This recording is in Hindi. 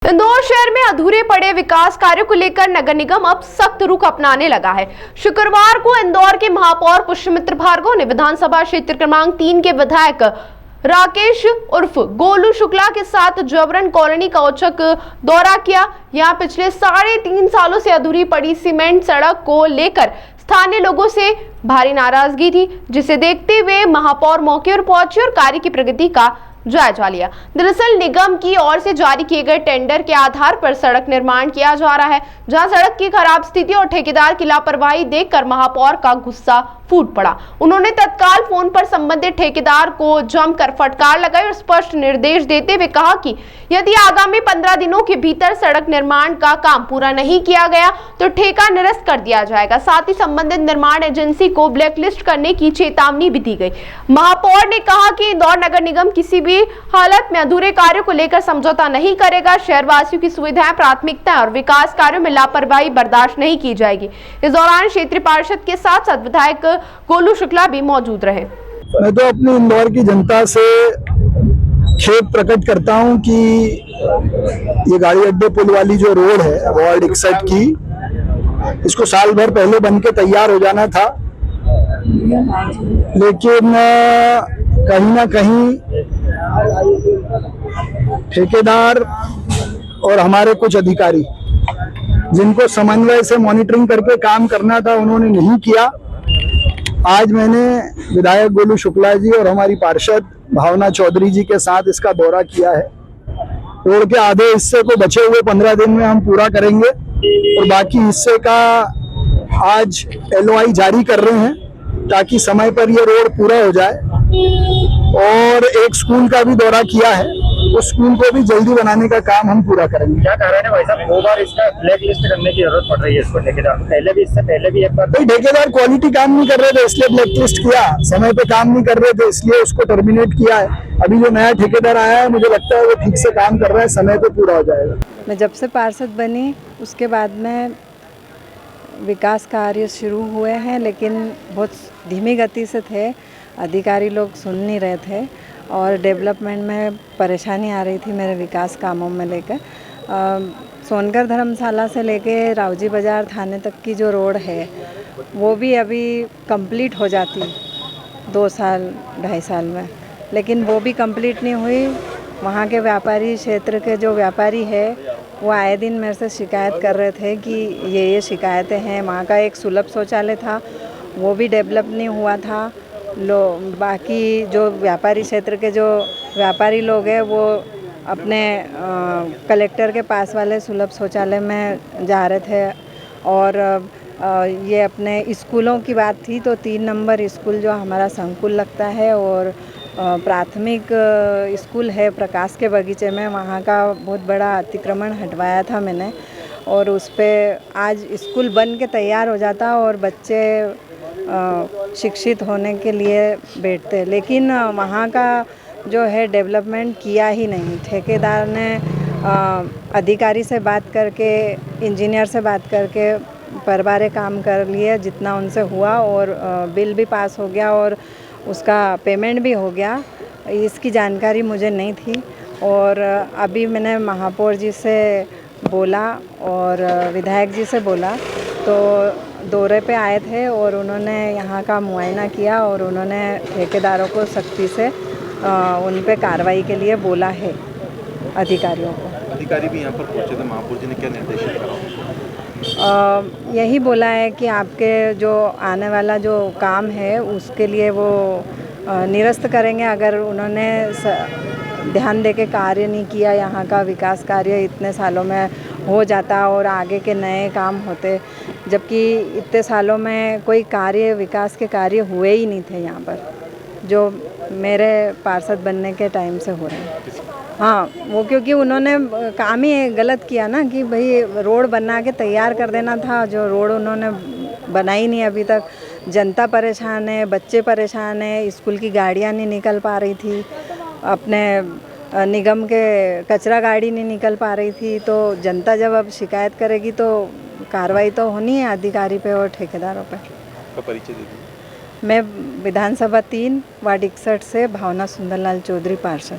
इंदौर शहर में अधूरे पड़े विकास कार्यों को लेकर नगर निगम अब सख्त रुख अपनाने लगा है। शुक्रवार को इंदौर के महापौर पुष्यमित्र भार्गव ने विधानसभा क्षेत्र क्रमांक 3 के विधायक राकेश उर्फ गोलू शुक्ला के साथ जबरन कॉलोनी का औचक दौरा किया। यहां पिछले 3.5 सालों से अधूरी पड़ी सीमेंट सड़क को लेकर स्थानीय लोगों से भारी नाराजगी थी, जिसे देखते हुए महापौर मौके पर पहुंचे और कार्य की प्रगति का जायजा लिया। दरअसल निगम की ओर से जारी किए गए टेंडर के आधार पर सड़क निर्माण किया जा रहा है, जहां सड़क की खराब स्थिति और ठेकेदार की लापरवाही देखकर महापौर का गुस्सा फूट पड़ा। उन्होंने तत्काल फोन पर संबंधित ठेकेदार को जमकर फटकार लगाई और स्पष्ट निर्देश देते हुए कहा कि यदि आगामी 15 दिनों के भीतर सड़क निर्माण का काम पूरा नहीं किया गया तो ठेका निरस्त कर दिया जाएगा। साथ ही संबंधित निर्माण एजेंसी को ब्लैकलिस्ट करने की चेतावनी भी दी गई। महापौर ने कहा कि इंदौर नगर निगम किसी भी हालत में अधूरे कार्यों को लेकर समझौता नहीं करेगा। शहरवासियों की सुविधाएं प्राथमिकता और विकास कार्यों में लापरवाही बर्दाश्त नहीं की जाएगी। इस दौरान क्षेत्रीय पार्षद के साथ साथ विधायक गोलू शुक्ला भी मौजूद रहे। मैं तो अपनी इंदौर की जनता से खेद प्रकट करता हूं कि ये गाड़ी अड्डे पुल वाली जो रोड है वार्ड 61 की, इसको साल भर पहले बन के तैयार हो जाना था, लेकिन कहीं ना कहीं ठेकेदार और हमारे कुछ अधिकारी जिनको समन्वय से मॉनिटरिंग करके काम करना था, उन्होंने नहीं किया। आज मैंने विधायक गोलू शुक्ला जी और हमारी पार्षद भावना चौधरी जी के साथ इसका दौरा किया है। रोड के आधे हिस्से को बचे हुए 15 दिन में हम पूरा करेंगे और बाकी हिस्से का आज LOI जारी कर रहे हैं ताकि समय पर ये रोड पूरा हो जाए। और एक स्कूल का भी दौरा किया है, उस स्कूल को भी जल्दी बनाने का काम हम पूरा करेंगे। क्या कारण है भाई साहब, 2 बार इसका ब्लैक लिस्ट करने की जरूरत पड़ रही है इसको? ठेकेदार इससे पहले भी एक बार ठेकेदार क्वालिटी काम नहीं कर रहे थे इसलिए ब्लैक लिस्ट किया, समय पे काम नहीं कर रहे थे इसलिए उसको टर्मिनेट किया है। अभी जो नया ठेकेदार आया है मुझे लगता है वो ठीक से काम कर रहा है, समय पे पूरा हो जाएगा। मैं जब से पार्षद बनी उसके बाद में विकास कार्य शुरू हुए हैं, लेकिन बहुत धीमी गति से थे। अधिकारी लोग सुन नहीं रहे थे और डेवलपमेंट में परेशानी आ रही थी मेरे विकास कामों में लेकर। सोनकर धर्मशाला से लेके रावजी बाज़ार थाने तक की जो रोड है वो भी अभी कंप्लीट हो जाती 2 साल 2.5 साल में, लेकिन वो भी कंप्लीट नहीं हुई। वहाँ के व्यापारी क्षेत्र के जो व्यापारी है वो आए दिन मेरे से शिकायत कर रहे थे कि ये शिकायतें हैं। वहाँ का एक सुलभ शौचालय था वो भी डेवलप नहीं हुआ था। बाकी जो व्यापारी क्षेत्र के जो व्यापारी लोग हैं वो अपने कलेक्टर के पास वाले सुलभ शौचालय में जा रहे थे। और ये अपने स्कूलों की बात थी तो 3 नंबर स्कूल जो हमारा संकुल लगता है और प्राथमिक स्कूल है प्रकाश के बगीचे में, वहाँ का बहुत बड़ा अतिक्रमण हटवाया था मैंने और उस पर आज स्कूल बन के तैयार हो जाता और बच्चे शिक्षित होने के लिए बैठते, लेकिन वहाँ का जो है डेवलपमेंट किया ही नहीं। ठेकेदार ने अधिकारी से बात करके, इंजीनियर से बात करके परबारे काम कर लिए जितना उनसे हुआ और बिल भी पास हो गया और उसका पेमेंट भी हो गया। इसकी जानकारी मुझे नहीं थी और अभी मैंने महापौर जी से बोला और विधायक जी से बोला तो दौरे पे आए थे और उन्होंने यहाँ का मुआयना किया और उन्होंने ठेकेदारों को सख्ती से उन पे कार्रवाई के लिए बोला है अधिकारियों को। अधिकारी भी यहाँ पर पहुँचे थे, महापौर जी ने क्या निर्देश दिया? यही बोला है कि आपके जो आने वाला जो काम है उसके लिए वो निरस्त करेंगे। अगर उन्होंने ध्यान दे के कार्य नहीं किया, यहाँ का विकास कार्य इतने सालों में हो जाता और आगे के नए काम होते, जबकि इतने सालों में कोई कार्य विकास के कार्य हुए ही नहीं थे यहाँ पर जो मेरे पार्षद बनने के टाइम से हो रहे हैं। हाँ, वो क्योंकि उन्होंने काम ही गलत किया ना कि भाई रोड बना के तैयार कर देना था, जो रोड उन्होंने बनाई नहीं अभी तक। जनता परेशान है, बच्चे परेशान है, स्कूल की गाड़ियाँ नहीं निकल पा रही थी, अपने निगम के कचरा गाड़ी नहीं निकल पा रही थी। तो जनता जब अब शिकायत करेगी तो कार्रवाई तो होनी है अधिकारी पे और ठेकेदारों पे। का परिचय दे दीजिए। मैं विधानसभा 3 वार्ड 61 से भावना सुंदरलाल चौधरी पार्षद।